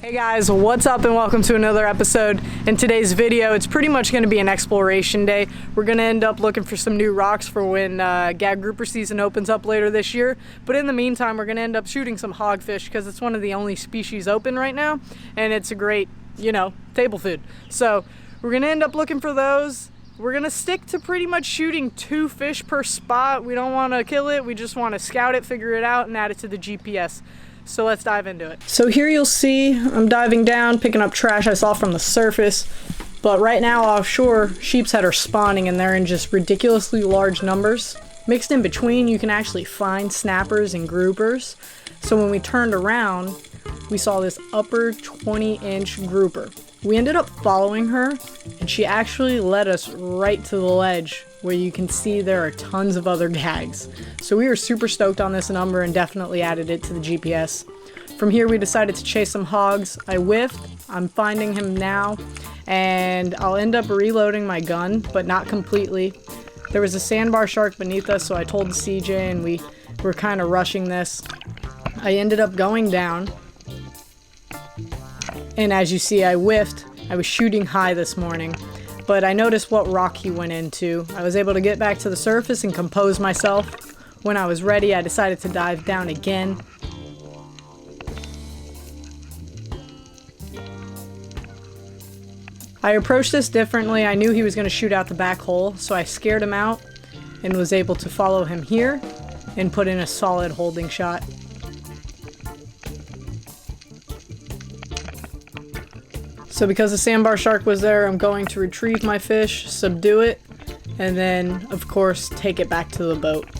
Hey guys, what's up and welcome to another episode. In today's video, it's pretty much going to be an exploration day. We're going to end up looking for some new rocks for when gag grouper season opens up later this year. But in the meantime, we're going to end up shooting some hogfish because it's one of the only species open right now. And it's a great, table food. So we're going to end up looking for those. We're going to stick to pretty much shooting 2 fish per spot. We don't want to kill it. We just want to scout it, figure it out, and add it to the GPS. So let's dive into it. So here you'll see I'm diving down, picking up trash I saw from the surface. But right now offshore, sheepshead are spawning and they're in just ridiculously large numbers. Mixed in between, you can actually find snappers and groupers. So when we turned around, we saw this upper 20-inch grouper. We ended up following her, and she actually led us right to the ledge where you can see there are tons of other gags. So we were super stoked on this number and definitely added it to the GPS. From here we decided to chase some hogs. I whiffed, I'm finding him now, and I'll end up reloading my gun, but not completely. There was a sandbar shark beneath us, so I told CJ and we were kind of rushing this. I ended up going down, and as you see I whiffed. I was shooting high this morning, but I noticed what rock he went into. I was able to get back to the surface and compose myself. When I was ready, I decided to dive down again. I approached this differently. I knew he was going to shoot out the back hole, so I scared him out and was able to follow him here and put in a solid holding shot. So because the sandbar shark was there, I'm going to retrieve my fish, subdue it, and then, of course, take it back to the boat.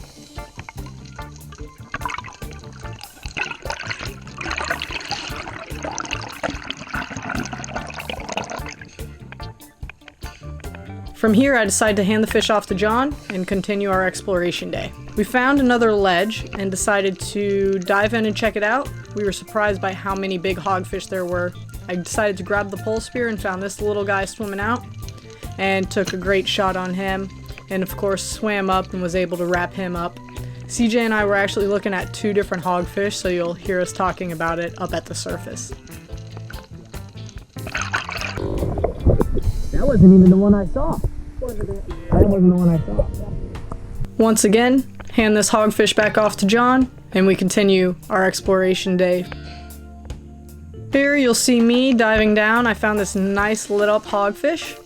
From here, I decided to hand the fish off to John and continue our exploration day. We found another ledge and decided to dive in and check it out. We were surprised by how many big hogfish there were. I decided to grab the pole spear and found this little guy swimming out and took a great shot on him, and of course swam up and was able to wrap him up. CJ and I were actually looking at 2 different hogfish, so you'll hear us talking about it up at the surface. That wasn't even the one I saw. That wasn't the one I saw. Once again, hand this hogfish back off to John and we continue our exploration day. Here you'll see me diving down. I found this nice lit up hogfish.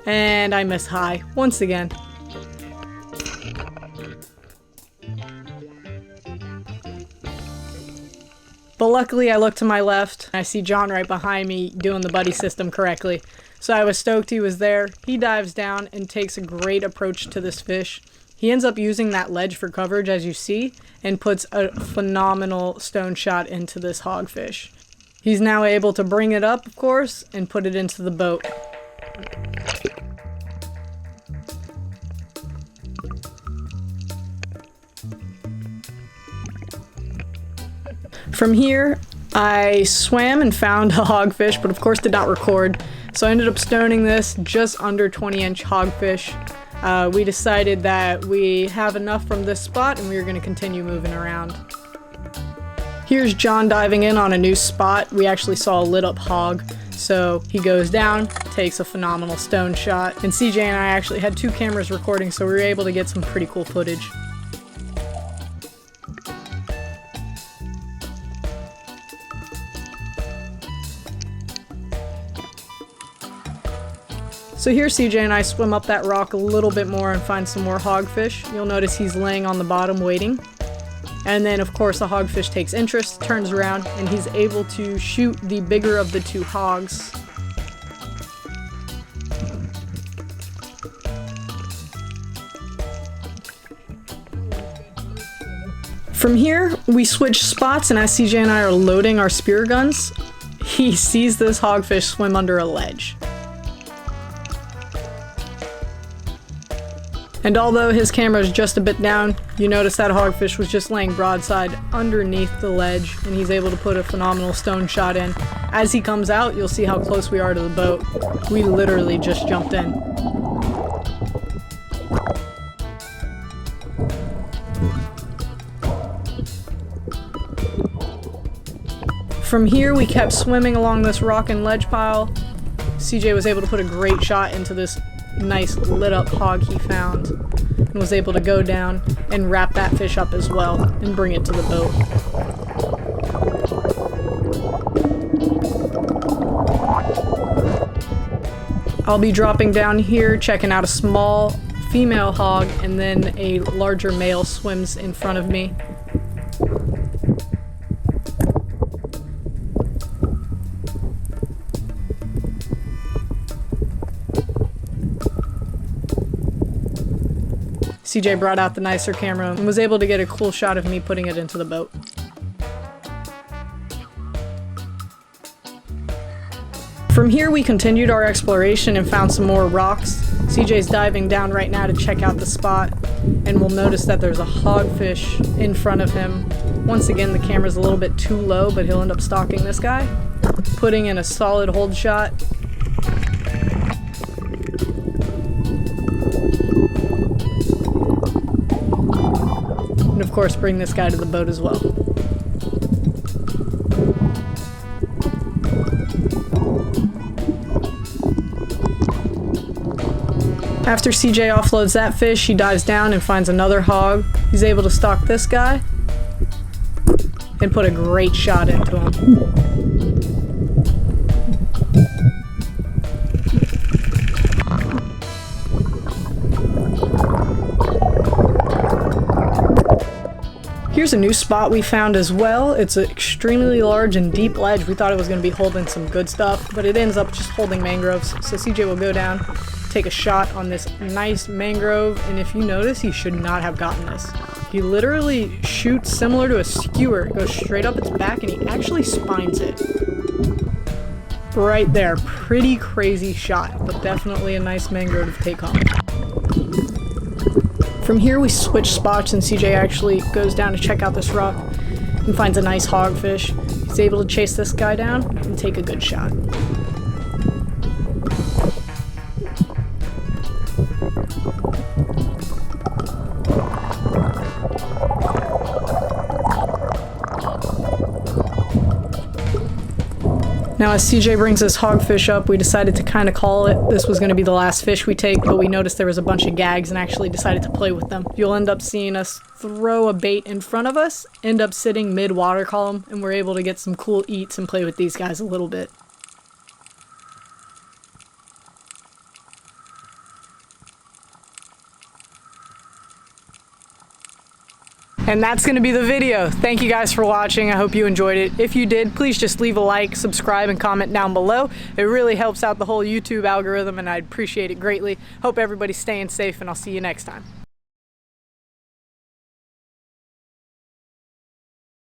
And I miss high once again. But luckily I look to my left. I see John right behind me doing the buddy system correctly. So I was stoked he was there. He dives down and takes a great approach to this fish. He ends up using that ledge for coverage, as you see, and puts a phenomenal stone shot into this hogfish. He's now able to bring it up, of course, and put it into the boat. From here, I swam and found a hogfish, but of course did not record. So I ended up stoning this just under 20-inch hogfish. We decided that we have enough from this spot and we were going to continue moving around. Here's John diving in on a new spot. We actually saw a lit up hog. So he goes down, takes a phenomenal stone shot, and CJ and I actually had 2 cameras recording, so we were able to get some pretty cool footage. So here CJ and I swim up that rock a little bit more and find some more hogfish. You'll notice he's laying on the bottom waiting. And then of course the hogfish takes interest, turns around, and he's able to shoot the bigger of the 2 hogs. From here, we switch spots, and as CJ and I are loading our spear guns, he sees this hogfish swim under a ledge. And although his camera is just a bit down, you notice that hogfish was just laying broadside underneath the ledge, and he's able to put a phenomenal stone shot in. As he comes out, you'll see how close we are to the boat. We literally just jumped in. From here, we kept swimming along this rock and ledge pile. CJ was able to put a great shot into this nice lit up hog he found and was able to go down and wrap that fish up as well and bring it to the boat. I'll be dropping down here, checking out a small female hog, and then a larger male swims in front of me. CJ brought out the nicer camera and was able to get a cool shot of me putting it into the boat. From here we continued our exploration and found some more rocks. CJ's diving down right now to check out the spot, and we'll notice that there's a hogfish in front of him. Once again, the camera's a little bit too low, but he'll end up stalking this guy, putting in a solid hold shot. And of course, bring this guy to the boat as well. After CJ offloads that fish, he dives down and finds another hog. He's able to stalk this guy and put a great shot into him. Here's a new spot we found as well. It's an extremely large and deep ledge. We thought it was going to be holding some good stuff, but it ends up just holding mangroves. So CJ will go down, take a shot on this nice mangrove, and if you notice, he should not have gotten this. He literally shoots similar to a skewer. It goes straight up its back, and he actually spines it. Right there. Pretty crazy shot, but definitely a nice mangrove to take home. From here we switch spots and CJ actually goes down to check out this rock and finds a nice hogfish. He's able to chase this guy down and take a good shot. Now as CJ brings this hogfish up, we decided to kind of call it. This was going to be the last fish we take, but we noticed there was a bunch of gags and actually decided to play with them. You'll end up seeing us throw a bait in front of us, end up sitting mid-water column, and we're able to get some cool eats and play with these guys a little bit. And that's going to be the video. Thank you guys for watching. I hope you enjoyed it. If you did, please just leave a like, subscribe, and comment down below. It really helps out the whole YouTube algorithm, and I'd appreciate it greatly. Hope everybody's staying safe, and I'll see you next time.